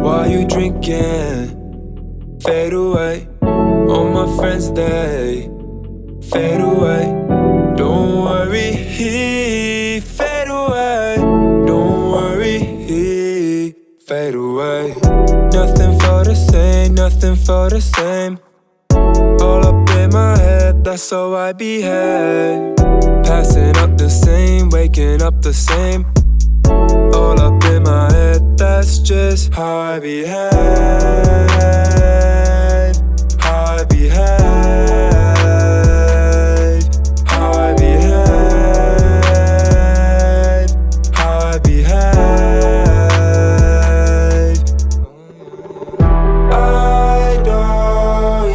While you drinking, fade away. All my friends, they fade away. Don't worry, fade away. Don't worry, fade away. Nothing for the same, nothing for the same. All up in my head, that's how I behave. Passing up the same, waking up the same. All up in my head, that's just how I behave. How I behave. How I behave. How I behave. I don't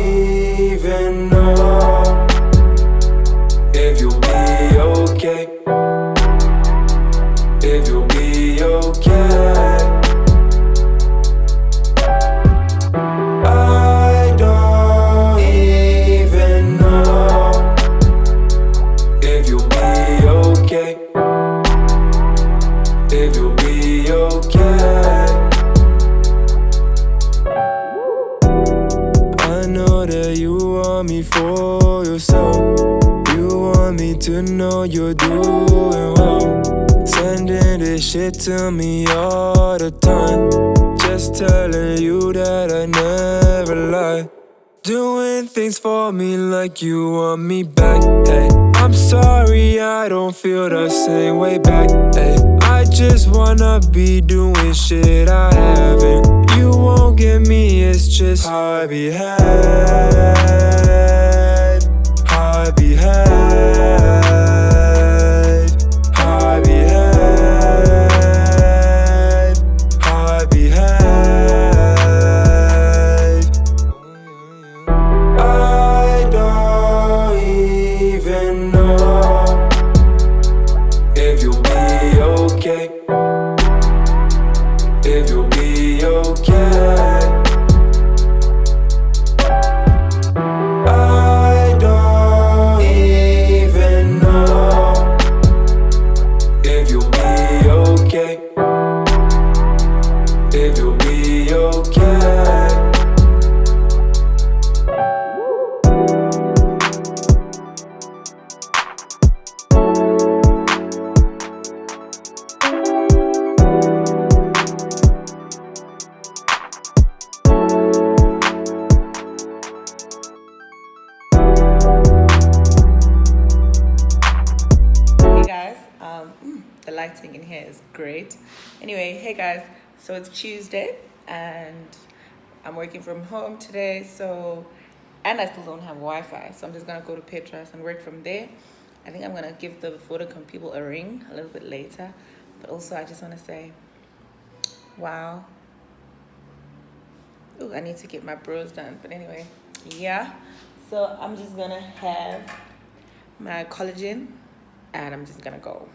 even know if you'll be okay. If you'll be okay. I don't even know if you'll be okay. If you'll be okay. I know that you want me for yourself. You want me to know you're doing well. Sending this shit to me all the time. Just telling you that I never lie. Doing things for me like you want me back. Hey, I'm sorry I don't feel the same way back. Hey, I just wanna be doing shit I haven't. You won't get me, it's just how I behave. How I behave. How I behave. How I behave. I don't even know if you'll be okay. If you'll be okay. I don't even know if you'll be okay. If you'll be okay. Hey guys, the lighting in here is great. Anyway, hey guys, so it's Tuesday and I'm working from home today, and I still don't have Wi-Fi, so I'm just gonna go to Petras and work from there. I think I'm gonna give the Vodacom people a ring a little bit later, but also I just want to say, wow. Oh, I need to get my brows done, but anyway, yeah. So I'm just gonna have my collagen and I'm just gonna go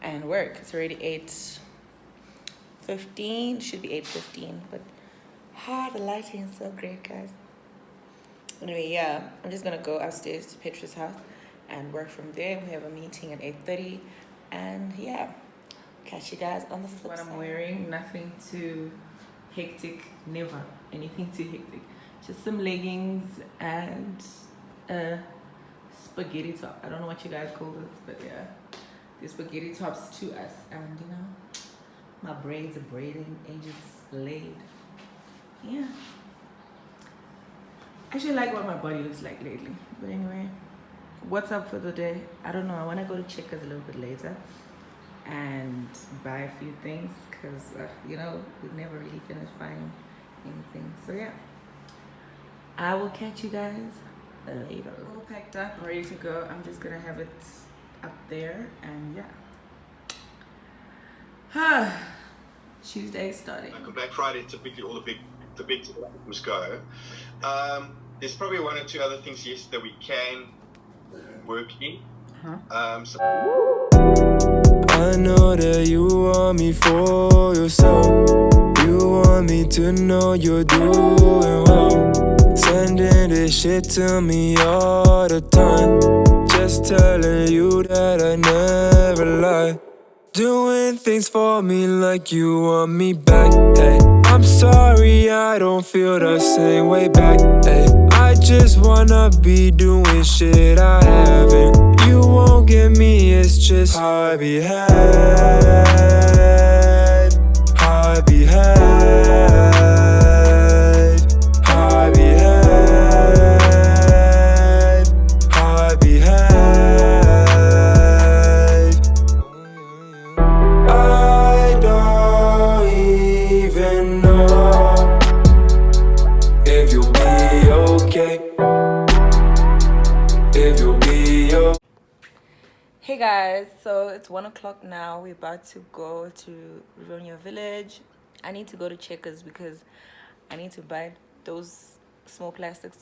and work. It's already 8:15, should be 8:15, but the lighting is so great, guys. Anyway, yeah, I'm just gonna go upstairs to Petra's house and work from there. We have a meeting at 8:30, and yeah, catch you guys on the flip side. What I'm wearing, nothing too hectic, never anything too hectic. Just some leggings and spaghetti top. I don't know what you guys call this, but yeah, the spaghetti tops to us. And you know, my braids are braiding, edges laid. Yeah, I actually like what my body looks like lately. But anyway, what's up for the day? I don't know. I want to go to Checkers a little bit later and buy a few things because you know, we've never really finished buying anything. So yeah, I will catch you guys later. All packed up, ready to go. I'm just gonna have it up there, and yeah. Tuesday starting. Like on Black Friday, typically all the big items go. There's probably one or two other things, yes, that we can work in. I know that you want me for yourself. You want me to know you're doing well. Sending this shit to me all the time. Just telling you that I never lie. Doing things for me like you want me back. Hey, I'm sorry, I don't feel the same way back. Ay, I just wanna be doing shit I haven't. You won't get me, it's just how I behave. How I behave. How I behave. How I behave. I don't even know if you'll be okay. If you'll be okay. Hey guys, so it's 1 o'clock now. We're about to go to Rivonia Village. I need to go to Checkers because I need to buy those small plastics.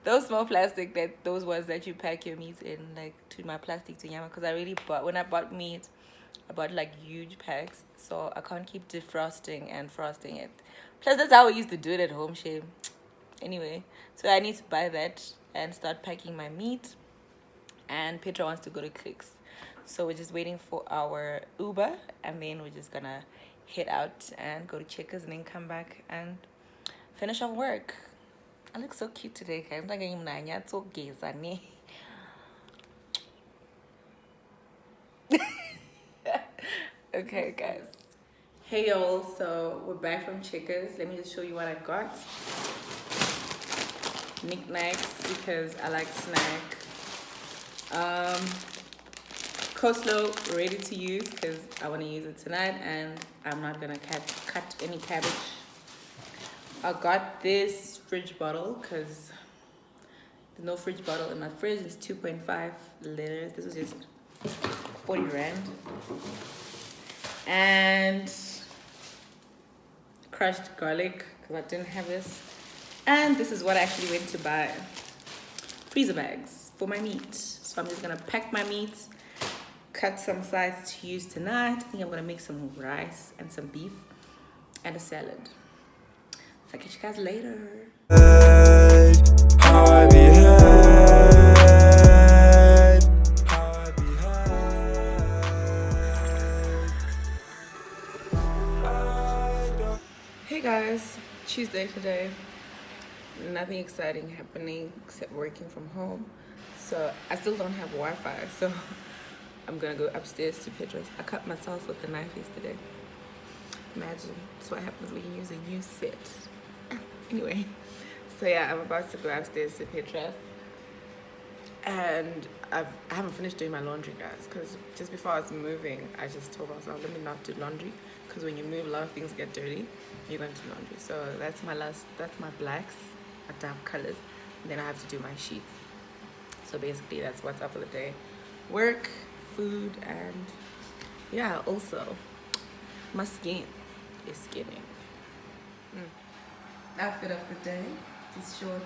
Those small plastic, those ones that you pack your meat in, like to my plastic to yama. Because I really bought, when I bought meat, I bought like huge packs, so I can't keep defrosting and frosting it. Plus that's how we used to do it at home, shame. Anyway, so I need to buy that and start packing my meat. And Petra wants to go to Clicks, so we're just waiting for our Uber, and then we're just gonna head out and go to Checkers and then come back and finish off work. I look so cute today, guys. Okay, guys. Hey y'all, so we're back from Checkers. Let me just show you what I got. Knickknacks because I like to snack. Coleslaw ready to use because I want to use it tonight, and I'm not gonna cut any cabbage. I got this fridge bottle because there's no fridge bottle in my fridge. It's 2.5 liters. This was just 40 rand. And crushed garlic because I didn't have this. And this is what I actually went to buy. Freezer bags for my meat. So I'm just gonna pack my meat, cut some sides to use tonight. I think I'm gonna make some rice and some beef and a salad. So I'll catch you guys later. How I behave. How I behave. Hey guys, Tuesday today. Nothing exciting happening except working from home. So I still don't have Wi-Fi, so I'm gonna go upstairs to Petra's. I cut myself with the knife yesterday. Imagine, that's what happens when you use a used set. Anyway, so yeah, I'm about to go upstairs to Petra's. And I haven't finished doing my laundry, guys, because just before I was moving, I just told myself, let me not do laundry, because when you move, a lot of things get dirty. You're going to do laundry. So that's my blacks, my dark colors. And then I have to do my sheets. So basically, that's what's up for the day. Work, food, and yeah, also, my skin is skinning. Outfit of the day, just shorts,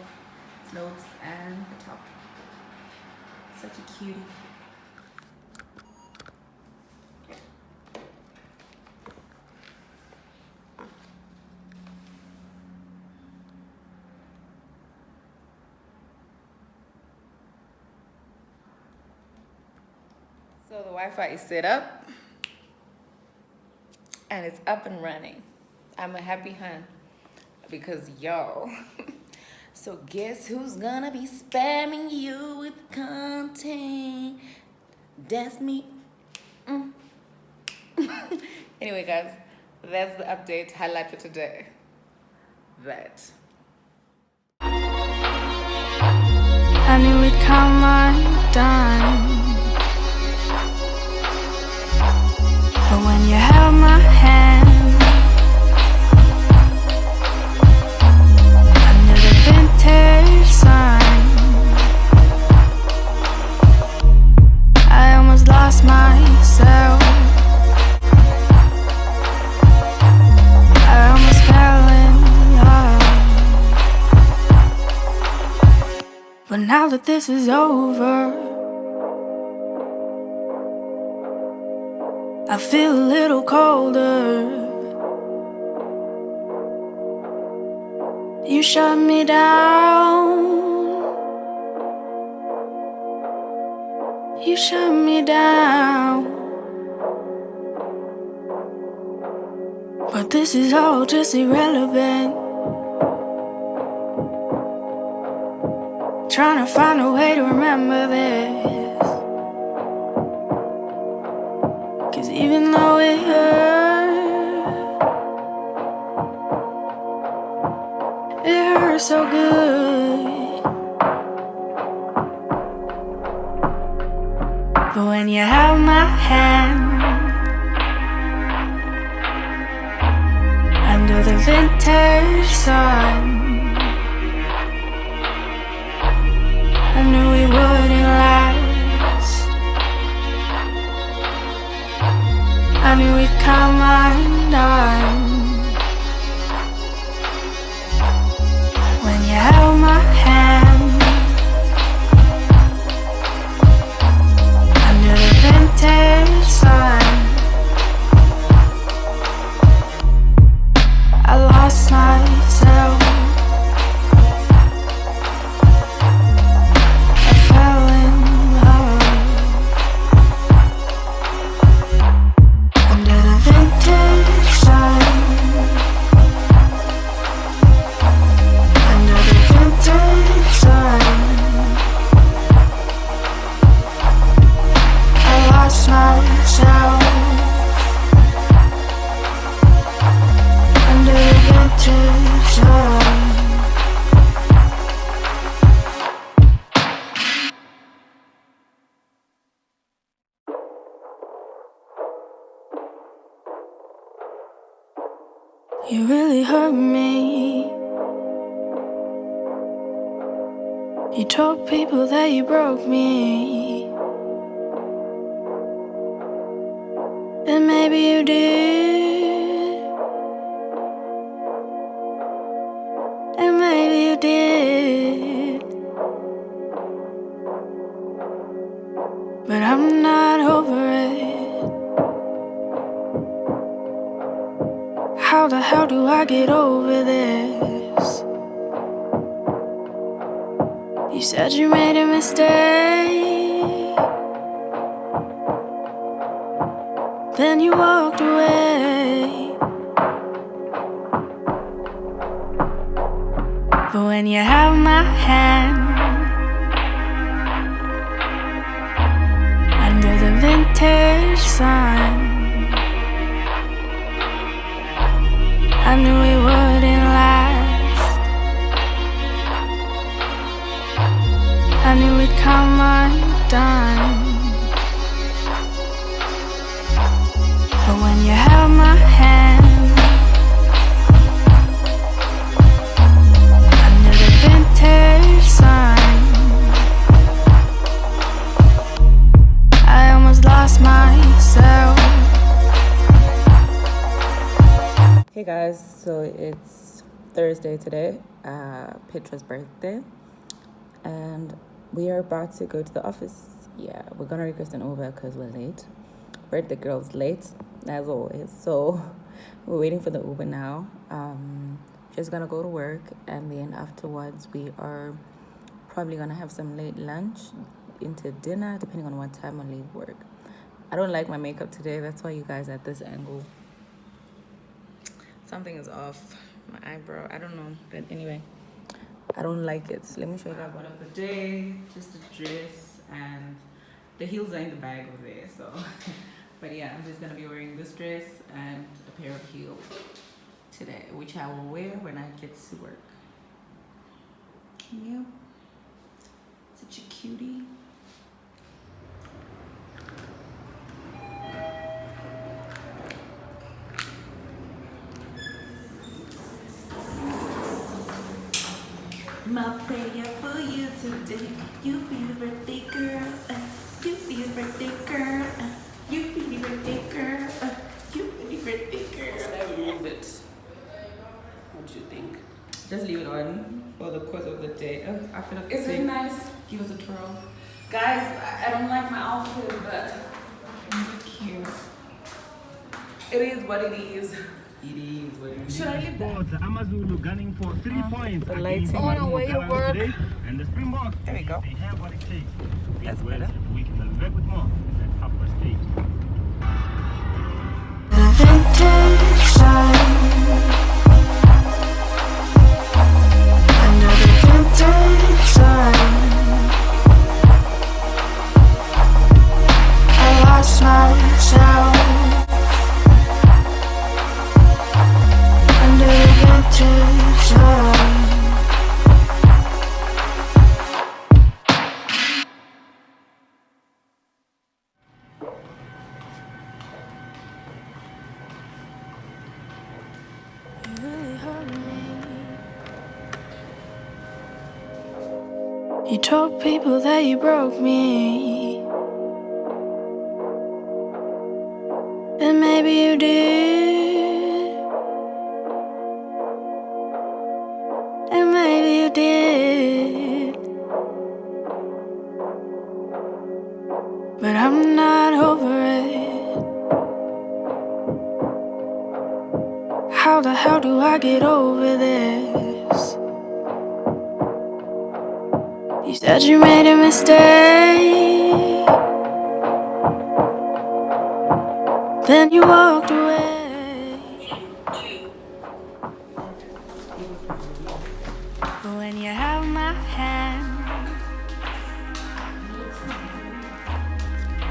slopes, and a top. Such a cutie. So the Wi-Fi is set up and it's up and running. I'm a happy hun because y'all. So guess who's gonna be spamming you with content? That's me. Anyway, guys, that's the update highlight for today. That. I knew it'd come undone, but when you held my hand, under the vintage sun, I almost lost myself. I almost fell in love. But now that this is over, I feel a little colder. You shut me down. You shut me down. But this is all just irrelevant. Trying to find a way to remember this. 'Cause even though it hurts so good. But when you have my hand under the vintage sun, I knew we wouldn't last. I knew we'd come undone. When you held my hand under the vintage sun, I lost myself. You really hurt me. You told people that you broke me, and maybe you did, and maybe you did, but I'm not over it. How the hell do I get over this? You said you made a mistake, then you walked away. But when you have my hand under the vintage sun, I knew we wouldn't last. I knew we'd come undone. But when you held my hand under the vintage sun, I almost lost myself. Hey guys, so it's Thursday today, Petra's birthday, and we are about to go to the office. Yeah, we're gonna request an Uber because we're late. Birthday girl's late, as always, so we're waiting for the Uber now. Just gonna go to work, and then afterwards we are probably gonna have some late lunch into dinner, depending on what time I leave work. I don't like my makeup today, that's why you guys at this angle. Something is off my eyebrow, I don't know, but anyway, I don't like it. So let me show you guys one of the day, just a dress, and the heels are in the bag over there, so but yeah, I'm just gonna be wearing this dress and a pair of heels today, which I will wear when I get to work. Yeah, such a cutie. My prayer for you today. You be the birthday girl. You be the birthday girl. You be the birthday girl. You be the birthday girl. I remove it. What do you think? Just leave it on for the course of the day. Oh, I feel like Is it nice? Give us a twirl. Guys, I don't like my outfit, but It's cute. it is what it is. It is what it is. Should I leave that? Sports, Amazulu gunning for 3 points. the against lighting. I wanna wait to work. today. And the Springboks, There we go. they have what it takes. That's Beat Wales better. every week. They'll be back with more at 8:30. The vintage sun. You told people that you broke me, and maybe you did, and maybe you did, but I'm not over it. How the hell do I get over this? You said you made a mistake, then you walked away. But when you have my hand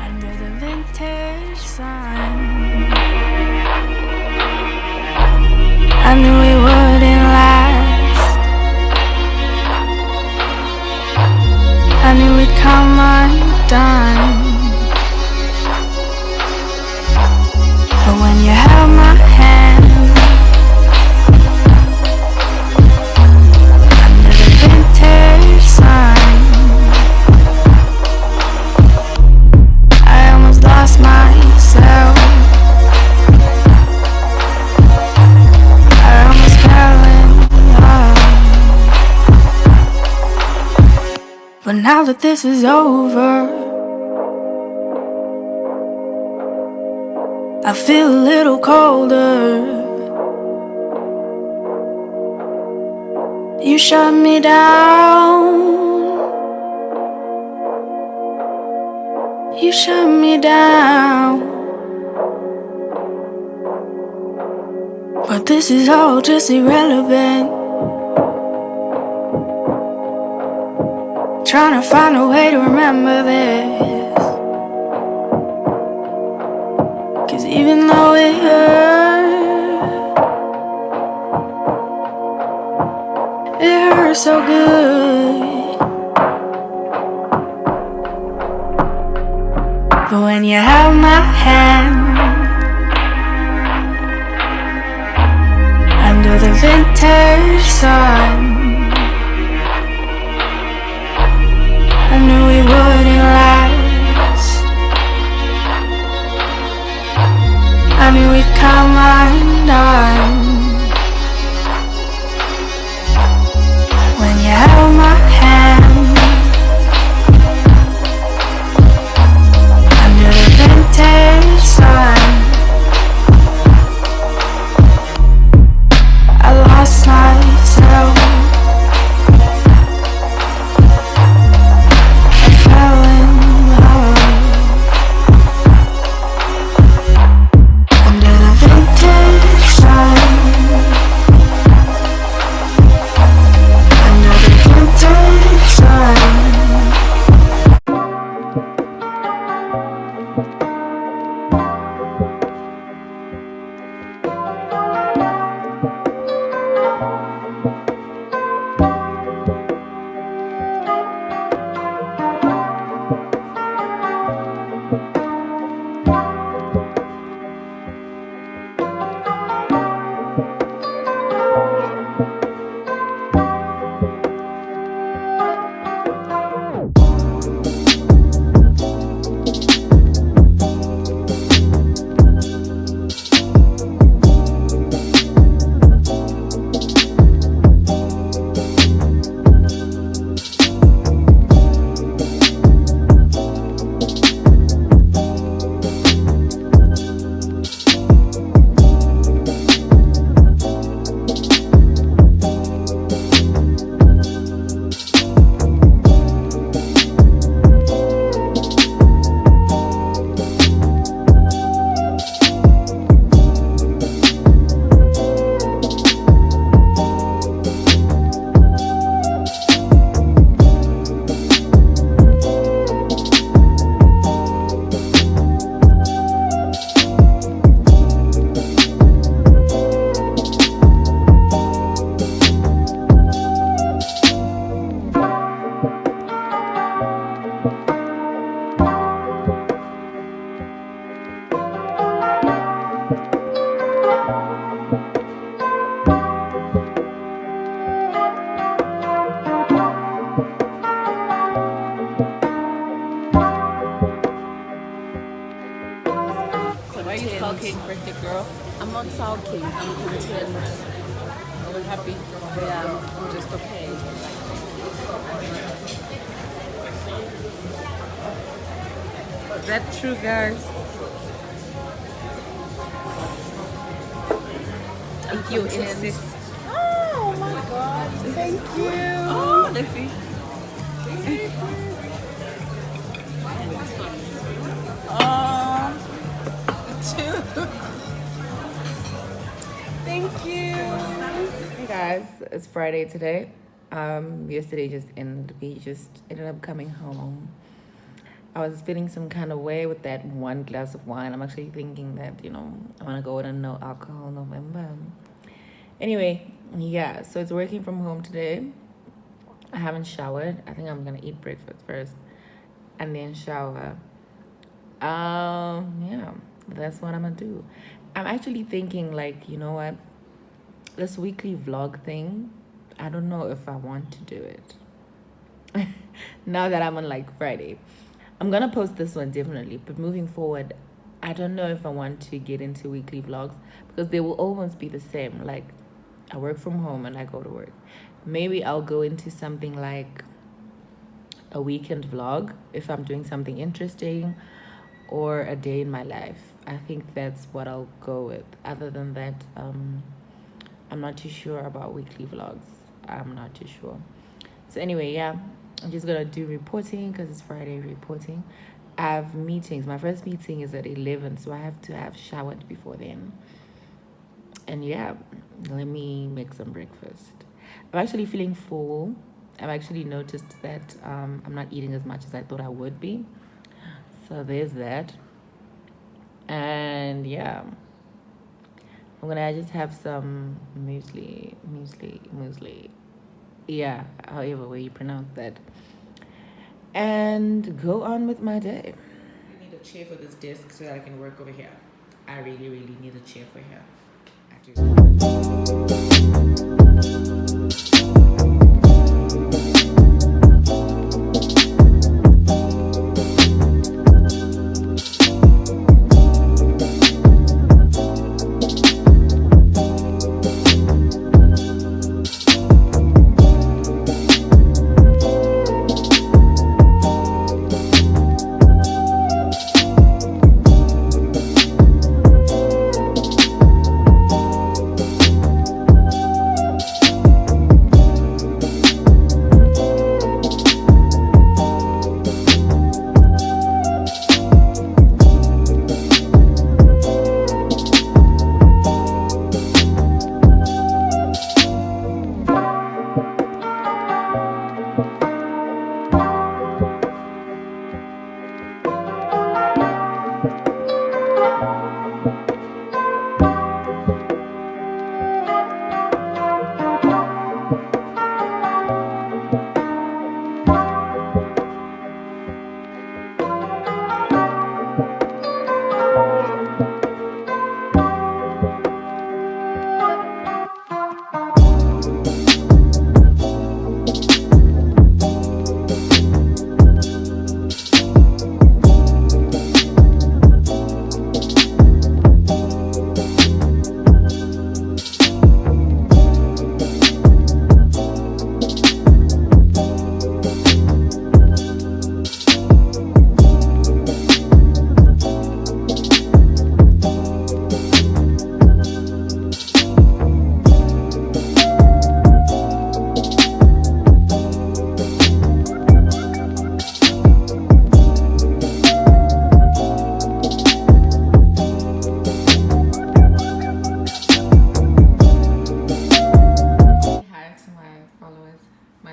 under the vintage sun, I knew it wouldn't last. I knew it'd come undone. But when you have my hand under the vintage sun, I almost lost myself. I almost fell in love. But now that this is over, I feel a little colder. You shut me down. You shut me down. But this is all just irrelevant. Trying to find a way to remember this. 'Cause even though it hurts so good. But when you have my hand under the vintage sun, I knew it wouldn't last. I knew it'd come undone. When you held my hand under the vintage sun, I lost myself. I fell in love under the vintage sun. Hey girl, I'm not sulking. I'm content. I'm happy. Yeah, I'm just okay. Is that true, guys? I'm You content. insist. Oh my god. Thank you. Oh, let's see. Oh, two. Thank you. Hey guys, it's Friday today. Yesterday just ended. We just ended up coming home. I was feeling some kind of way with that one glass of wine. I'm actually thinking that, I want to go on a no alcohol November. Anyway, yeah, so it's working from home today. I haven't showered. I think I'm going to eat breakfast first and then shower. Yeah, that's what I'm going to do. I'm actually thinking, like, you know what? This weekly vlog thing, I don't know if I want to do it. Now that I'm on like Friday. I'm gonna post this one definitely, but moving forward, I don't know if I want to get into weekly vlogs because they will almost be the same. Like, I work from home and I go to work. Maybe I'll go into something like a weekend vlog if I'm doing something interesting, or a day in my life. I think that's what I'll go with. Other than that, I'm not too sure about weekly vlogs. I'm not too sure. So anyway, yeah, I'm just gonna do reporting because it's Friday reporting. I have meetings. My first meeting is at 11, so I have to have showered before then. And yeah, let me make some breakfast. I'm actually feeling full. I've actually noticed that I'm not eating as much as I thought I would be. So there's that. And yeah, I'm gonna just have some muesli. Yeah, however way you pronounce that. And go on with my day. I need a chair for this desk so that I can work over here. I really, really need a chair for here.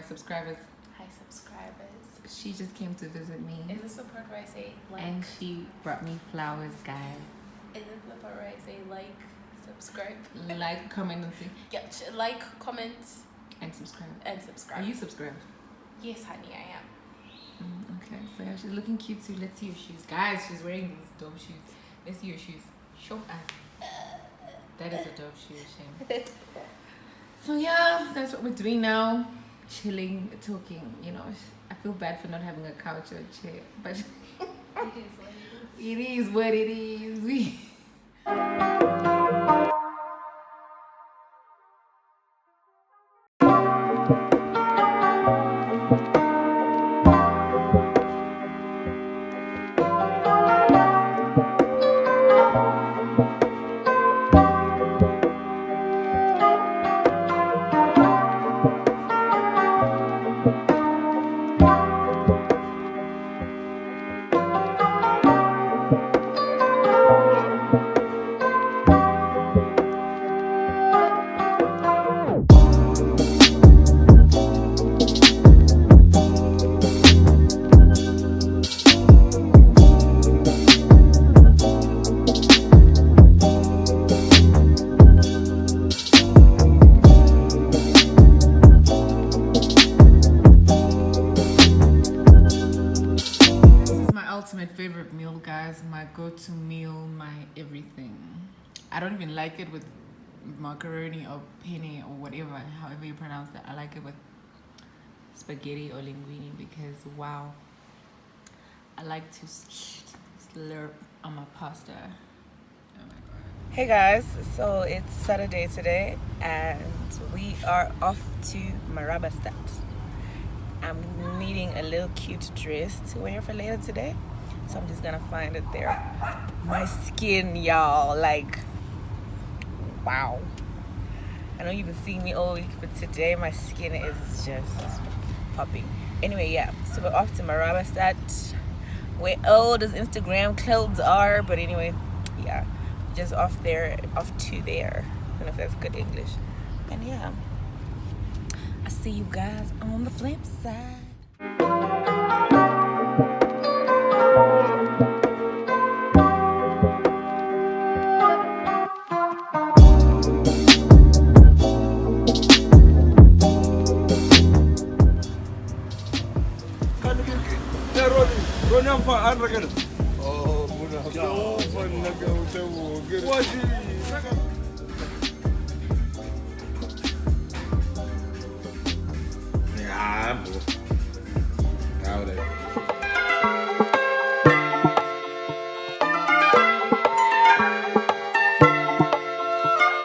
Subscribers. Hi, subscribers. She just came to visit me. Is this the part where I say like? And she brought me flowers, guys. Is it the part where I say like, subscribe? Like, comment, and see. Yeah, like, comment, and subscribe. and subscribe. Are you subscribed? Yes, honey, I am. Okay, so yeah, she's looking cute too. Let's see your shoes. Guys, she's wearing these dope shoes. Let's see your shoes. Show us. That is a dope shoe, shame. So yeah, that's what we're doing now. Chilling, talking, I feel bad for not having a couch or a chair, but it is what it is. Ultimate favorite meal, guys. My go-to meal, my everything. I don't even like it with macaroni or penne or whatever, however you pronounce that. I like it with spaghetti or linguine because wow, I like to slurp on my pasta. Oh my god. Hey guys, so it's Saturday today and we are off to Marabastad. I'm needing a little cute dress to wear for later today, so I'm just gonna find it there. My skin, y'all, like, wow. I know you've been seeing me all week, but today my skin is just popping. Anyway, yeah, so we're off to Marabastad, where all those Instagram clothes are, but anyway, yeah, just off to there. I don't know if that's good English. And yeah, I'll see you guys on the flip side. Yeah, bro.